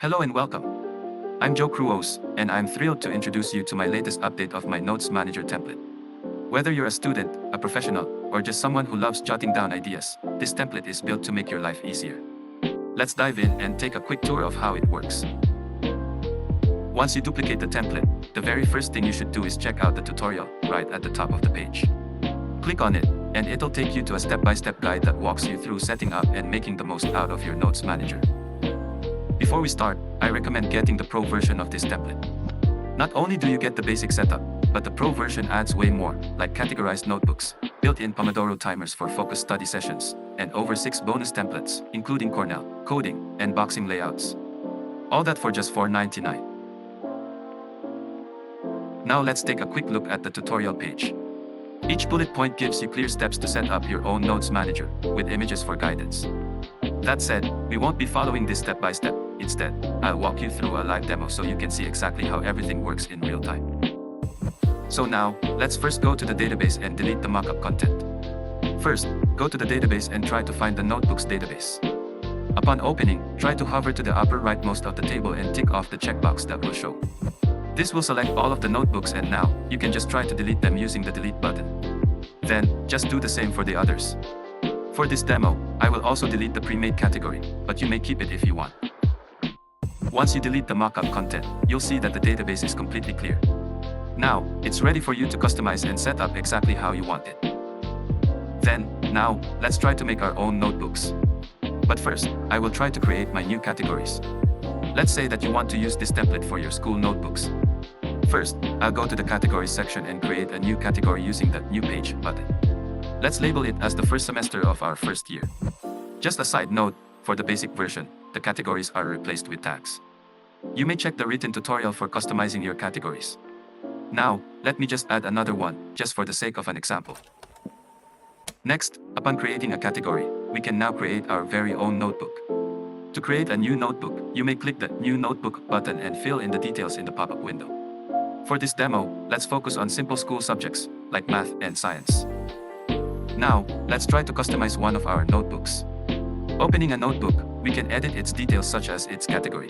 Hello and welcome. I'm Joe Cruos, and I'm thrilled to introduce you to my latest update of my Notes Manager template. Whether you're a student, a professional, or just someone who loves jotting down ideas, this template is built to make your life easier. Let's dive in and take a quick tour of how it works. Once you duplicate the template, the very first thing you should do is check out the tutorial right at the top of the page. Click on it, and it'll take you to a step-by-step guide that walks you through setting up and making the most out of your Notes Manager. Before we start, I recommend getting the Pro version of this template. Not only do you get the basic setup, but the Pro version adds way more, like categorized notebooks, built-in Pomodoro timers for focused study sessions, and over 6 bonus templates, including Cornell, coding, and boxing layouts. All that for just $4.99. Now let's take a quick look at the tutorial page. Each bullet point gives you clear steps to set up your own Notes Manager, with images for guidance. That said, we won't be following this step by step. Instead, I'll walk you through a live demo so you can see exactly how everything works in real time. So now, let's first go to the database and delete the mockup content. First, go to the database and try to find the notebooks database. Upon opening, try to hover to the upper rightmost of the table and tick off the checkbox that will show. This will select all of the notebooks, and now, you can just try to delete them using the delete button. Then, just do the same for the others. For this demo, I will also delete the pre-made category, but you may keep it if you want. Once you delete the mockup content, you'll see that the database is completely clear. Now, it's ready for you to customize and set up exactly how you want it. Now, let's try to make our own notebooks. But first, I will try to create my new categories. Let's say that you want to use this template for your school notebooks. First, I'll go to the categories section and create a new category using the New Page button. Let's label it as the first semester of our first year. Just a side note, for the basic version, the categories are replaced with tags. You may check the written tutorial for customizing your categories. Now, let me just add another one, just for the sake of an example. Next, upon creating a category, we can now create our very own notebook. To create a new notebook, you may click the New Notebook button and fill in the details in the pop-up window. For this demo, let's focus on simple school subjects, like math and science. Now, let's try to customize one of our notebooks. Opening a notebook, we can edit its details such as its category.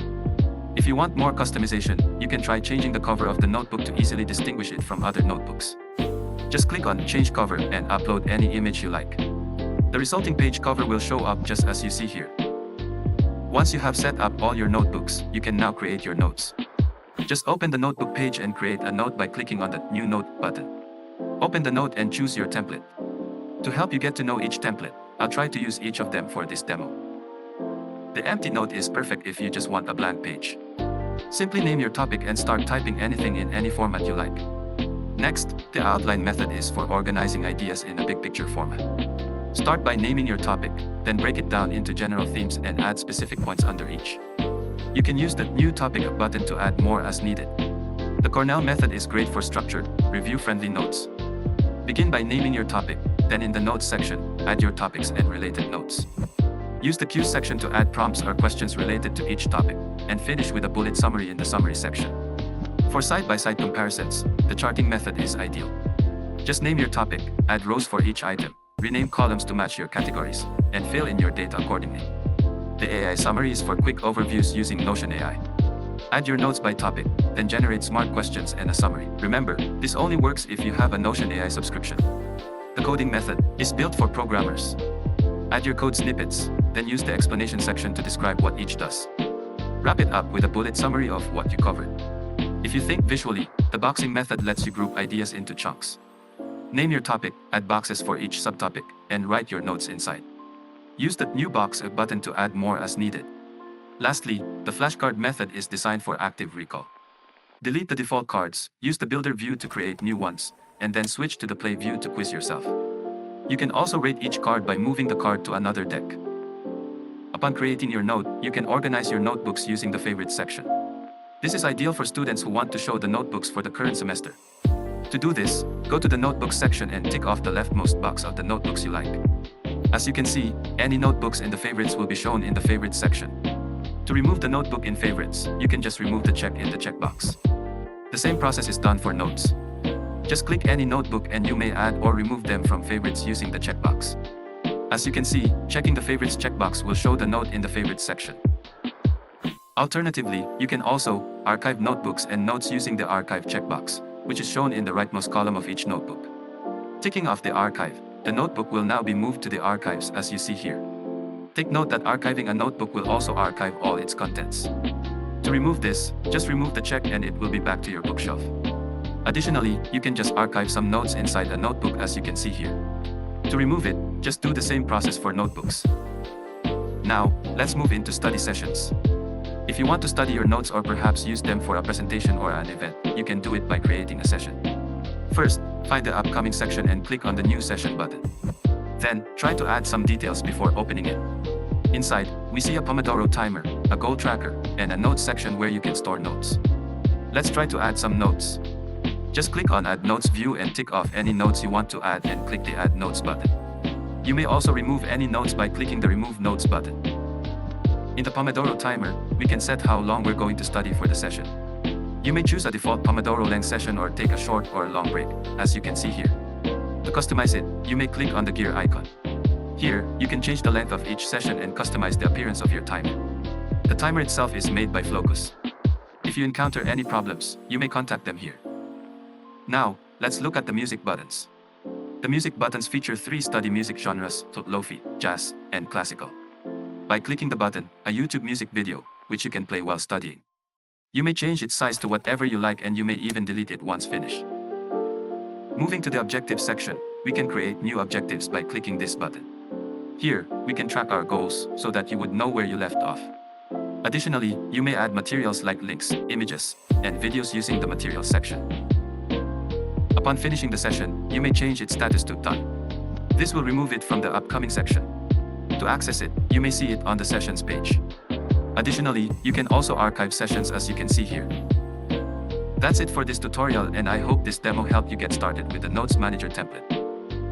If you want more customization, you can try changing the cover of the notebook to easily distinguish it from other notebooks. Just click on Change Cover and upload any image you like. The resulting page cover will show up just as you see here. Once you have set up all your notebooks, you can now create your notes. Just open the notebook page and create a note by clicking on the New Note button. Open the note and choose your template. To help you get to know each template, I'll try to use each of them for this demo. The empty note is perfect if you just want a blank page. Simply name your topic and start typing anything in any format you like. Next, the outline method is for organizing ideas in a big picture format. Start by naming your topic, then break it down into general themes and add specific points under each. You can use the New Topic button to add more as needed. The Cornell Method is great for structured, review-friendly notes. Begin by naming your topic, then in the Notes section, add your topics and related notes. Use the Cues section to add prompts or questions related to each topic, and finish with a bullet summary in the Summary section. For side-by-side comparisons, the Charting method is ideal. Just name your topic, add rows for each item, rename columns to match your categories, and fill in your data accordingly. The AI Summary is for quick overviews using Notion AI. Add your notes by topic, then generate smart questions and a summary. Remember, this only works if you have a Notion AI subscription. The Coding method is built for programmers. Add your code snippets, then use the explanation section to describe what each does. Wrap it up with a bullet summary of what you covered. If you think visually, the boxing method lets you group ideas into chunks. Name your topic, add boxes for each subtopic, and write your notes inside. Use the New Box button to add more as needed. Lastly, the Flashcard method is designed for active recall. Delete the default cards, use the Builder view to create new ones, and then switch to the Play view to quiz yourself. You can also rate each card by moving the card to another deck. Upon creating your note, you can organize your notebooks using the Favorites section. This is ideal for students who want to show the notebooks for the current semester. To do this, go to the Notebooks section and tick off the leftmost box of the notebooks you like. As you can see, any notebooks in the Favorites will be shown in the Favorites section. To remove the notebook in Favorites, you can just remove the check in the checkbox. The same process is done for notes. Just click any notebook and you may add or remove them from Favorites using the checkbox. As you can see, checking the Favorites checkbox will show the note in the Favorites section. Alternatively, you can also archive notebooks and notes using the archive checkbox, which is shown in the rightmost column of each notebook. Ticking off the archive, the notebook will now be moved to the archives as you see here. Take note that archiving a notebook will also archive all its contents. To remove this, just remove the check and it will be back to your bookshelf. Additionally, you can just archive some notes inside a notebook as you can see here. To remove it, just do the same process for notebooks. Now, let's move into study sessions. If you want to study your notes or perhaps use them for a presentation or an event, you can do it by creating a session. First, find the upcoming section and click on the New Session button. Then, try to add some details before opening it. Inside, we see a Pomodoro Timer, a goal tracker, and a notes section where you can store notes. Let's try to add some notes. Just click on Add Notes view and tick off any notes you want to add and click the Add Notes button. You may also remove any notes by clicking the Remove Notes button. In the Pomodoro Timer, we can set how long we're going to study for the session. You may choose a default Pomodoro length session or take a short or a long break, as you can see here. To customize it, you may click on the gear icon. Here, you can change the length of each session and customize the appearance of your timer. The timer itself is made by Flocus. If you encounter any problems, you may contact them here. Now, let's look at the music buttons. The music buttons feature 3 study music genres: lofi, jazz, and classical. By clicking the button, a YouTube music video, which you can play while studying. You may change its size to whatever you like and you may even delete it once finished. Moving to the objectives section, we can create new objectives by clicking this button. Here, we can track our goals so that you would know where you left off. Additionally, you may add materials like links, images, and videos using the materials section. Upon finishing the session, you may change its status to done. This will remove it from the upcoming section. To access it, you may see it on the sessions page. Additionally, you can also archive sessions as you can see here. That's it for this tutorial and I hope this demo helped you get started with the Notes Manager template.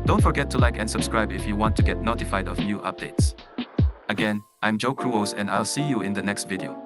Don't forget to like and subscribe if you want to get notified of new updates. Again, I'm Joe Cruos and I'll see you in the next video.